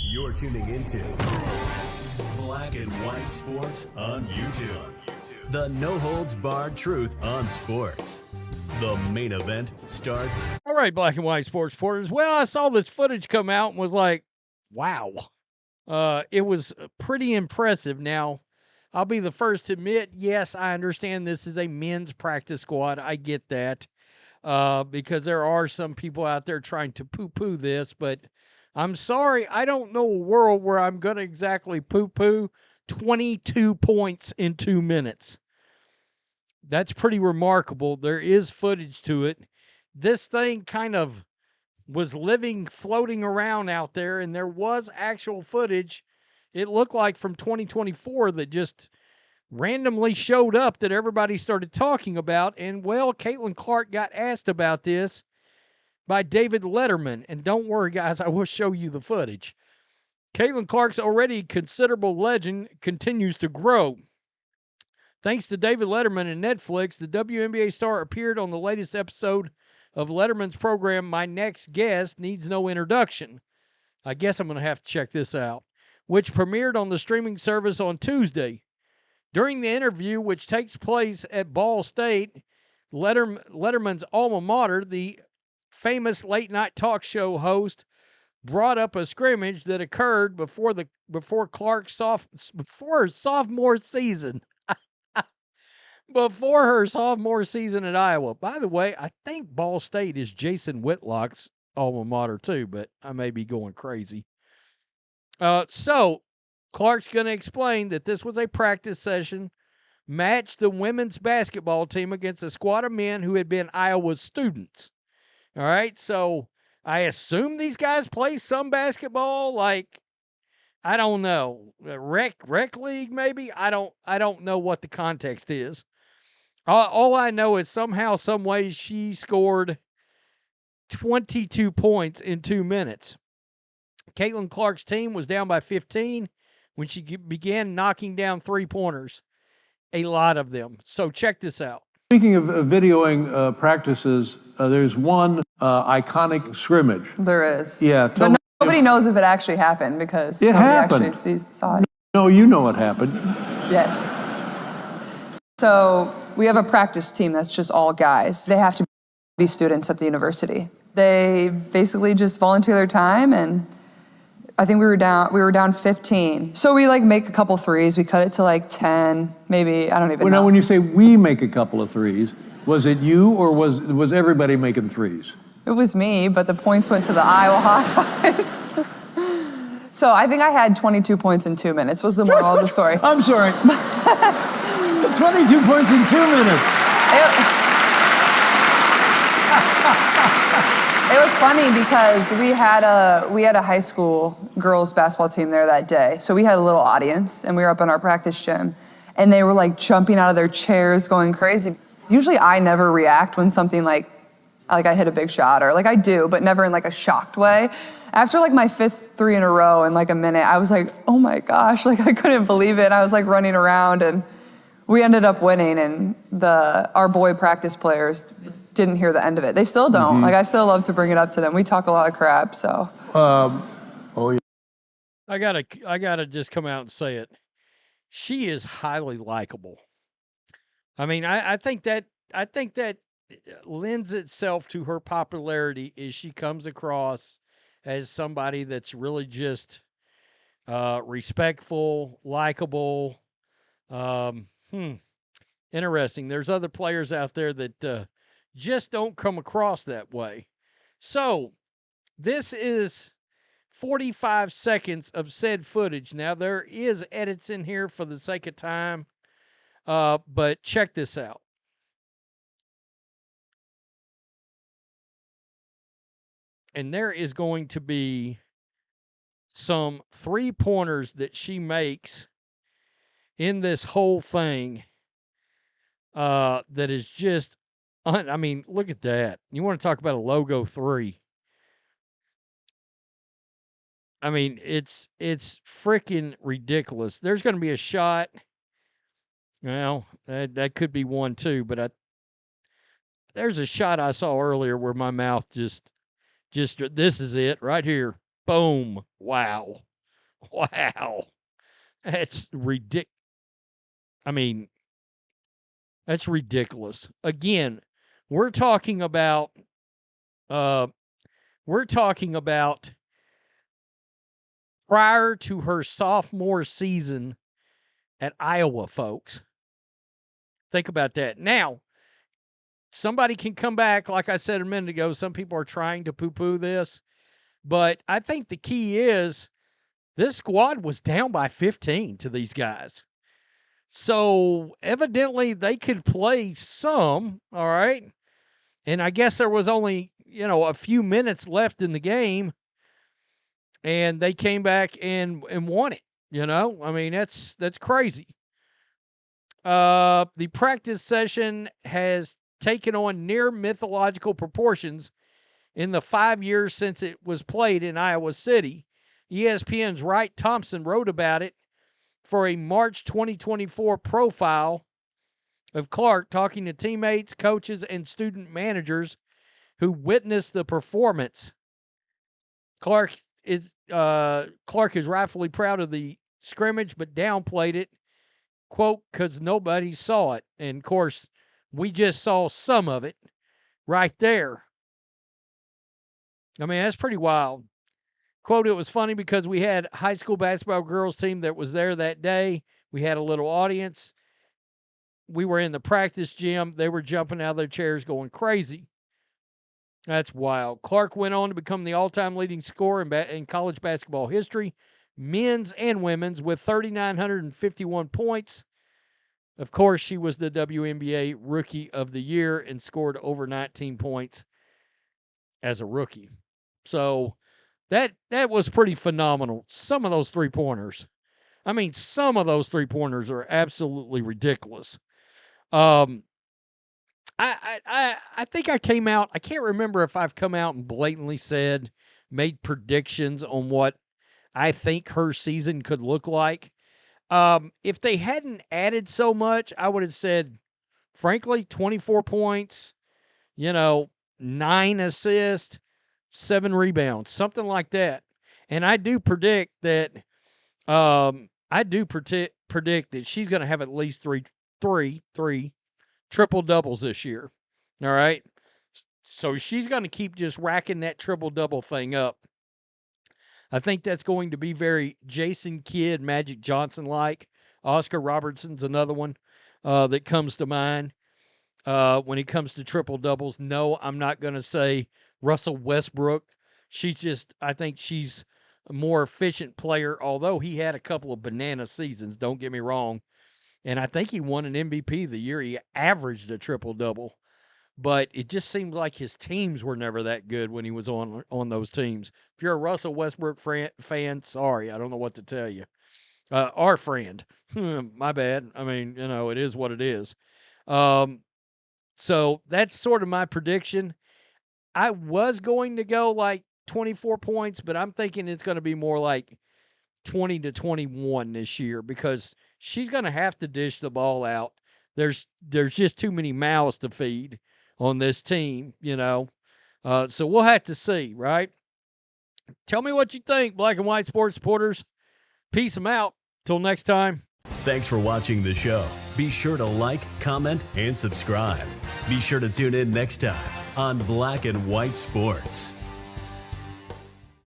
You're tuning into Black and White Sports on YouTube. The no-holds-barred truth on sports. The main event starts. All right, Black and White Sports supporters. Well, I saw this footage come out and was like, wow. It was pretty impressive. Now, I'll be the first to admit, yes, I understand this is a men's practice squad. I get that. Because there are some people out there trying to poo-poo this, but I'm sorry, I don't know a world where I'm going to exactly poo-poo 22 points in 2 minutes. That's pretty remarkable. There is footage to it. This thing kind of was floating around out there, and there was actual footage. It looked like from 2024 that just randomly showed up that everybody started talking about. And, well, Caitlin Clark got asked about this by David Letterman. And don't worry, guys, I will show you the footage. Caitlin Clark's already considerable legend continues to grow. Thanks to David Letterman and Netflix, the WNBA star appeared on the latest episode of Letterman's program, My Next Guest Needs No Introduction. I guess I'm going to have to check this out, which premiered on the streaming service on Tuesday. During the interview, which takes place at Ball State, Letterman's alma mater, the famous late-night talk show host, brought up a scrimmage that occurred before her sophomore season. Before her sophomore season at Iowa. By the way, I think Ball State is Jason Whitlock's alma mater too, but I may be going crazy. So Clark's going to explain that this was a practice session, matched the women's basketball team against a squad of men who had been Iowa's students. All right, so I assume these guys play some basketball, like, I don't know, rec league maybe. I don't know what the context is. All I know is somehow, some way, she scored 22 points in 2 minutes. Caitlin Clark's team was down by 15 when she began knocking down three-pointers. A lot of them. So check this out. Speaking of videoing practices, there's one iconic scrimmage. There is. Yeah. But nobody knows if it actually happened because it nobody happened. actually saw it. No, you know what happened. Yes. So we have a practice team that's just all guys. They have to be students at the university. They basically just volunteer their time, and I think we were down 15. So we make a couple threes. We cut it to 10, maybe. I don't even know. Now, when you say we make a couple of threes, was it you or was everybody making threes? It was me, but the points went to the Iowa Hawkeyes. So I think I had 22 points in 2 minutes was the moral of the story. I'm sorry. 22 points in 2 minutes. It was funny because we had a high school girls basketball team there that day. So we had a little audience, and we were up in our practice gym, and they were jumping out of their chairs, going crazy. Usually I never react when something like I hit a big shot, or I do, but never in a shocked way. After my fifth three in a row in a minute, I was like, oh my gosh, I couldn't believe it. I was running around, and we ended up winning, and our boy practice players didn't hear the end of it. They still don't. I still love to bring it up to them. We talk a lot of crap, so. Oh yeah. I gotta just come out and say it. She is highly likable. I mean, I think that lends itself to her popularity is she comes across as somebody that's really just respectful, likable. Interesting. There's other players out there that just don't come across that way. So this is 45 seconds of said footage. Now, there is edits in here for the sake of time, but check this out. And there is going to be some three-pointers that she makes in this whole thing that is just, I mean, look at that. You want to talk about a logo three. I mean, it's freaking ridiculous. There's going to be a shot. Well, that could be one too, but there's a shot I saw earlier where my mouth just Just this is it right here. Boom. Wow. Wow. That's ridiculous. I mean, that's ridiculous. Again, we're talking about we're talking about prior to her sophomore season at Iowa, folks. Think about that. Now, somebody can come back, like I said a minute ago, some people are trying to poo-poo this, but I think the key is this squad was down by 15 to these guys. So evidently they could play some, all right? And I guess there was only, a few minutes left in the game, and they came back and won it, I mean, that's crazy. The practice session has taken on near mythological proportions in the 5 years since it was played in Iowa City. ESPN's Wright Thompson wrote about it for a March 2024 profile of Clark, talking to teammates, coaches, and student managers who witnessed the performance. Clark is rightfully proud of the scrimmage, but downplayed it, quote, because nobody saw it. And, of course, we just saw some of it right there. I mean, that's pretty wild. Quote, it was funny because we had a high school basketball girls team that was there that day. We had a little audience. We were in the practice gym. They were jumping out of their chairs going crazy. That's wild. Clark went on to become the all-time leading scorer in college basketball history, men's and women's, with 3,951 points. Of course, she was the WNBA Rookie of the Year and scored over 19 points as a rookie. So that was pretty phenomenal. Some of those three-pointers. I mean, some of those three-pointers are absolutely ridiculous. I think I came out, I can't remember if I've come out and blatantly made predictions on what I think her season could look like. If they hadn't added so much, I would have said, frankly, 24 points, 9 assists, 7 rebounds, something like that. And I do predict that predict that she's going to have at least three triple doubles this year. All right. So she's going to keep just racking that triple double thing up. I think that's going to be very Jason Kidd, Magic Johnson like. Oscar Robertson's another one that comes to mind when it comes to triple doubles. No, I'm not going to say Russell Westbrook. I think she's a more efficient player, although he had a couple of banana seasons, don't get me wrong. And I think he won an MVP the year he averaged a triple-double. But it just seems like his teams were never that good when he was on those teams. If you're a Russell Westbrook fan, sorry, I don't know what to tell you. Our friend, my bad. I mean, it is what it is. So that's sort of my prediction. I was going to go like 24 points, but I'm thinking it's going to be more like 20 to 21 this year because she's going to have to dish the ball out. There's just too many mouths to feed on this team, So we'll have to see, right? Tell me what you think, Black and White Sports supporters. Peace them out. Till next time. Thanks for watching the show. Be sure to like, comment, and subscribe. Be sure to tune in next time on Black and White Sports.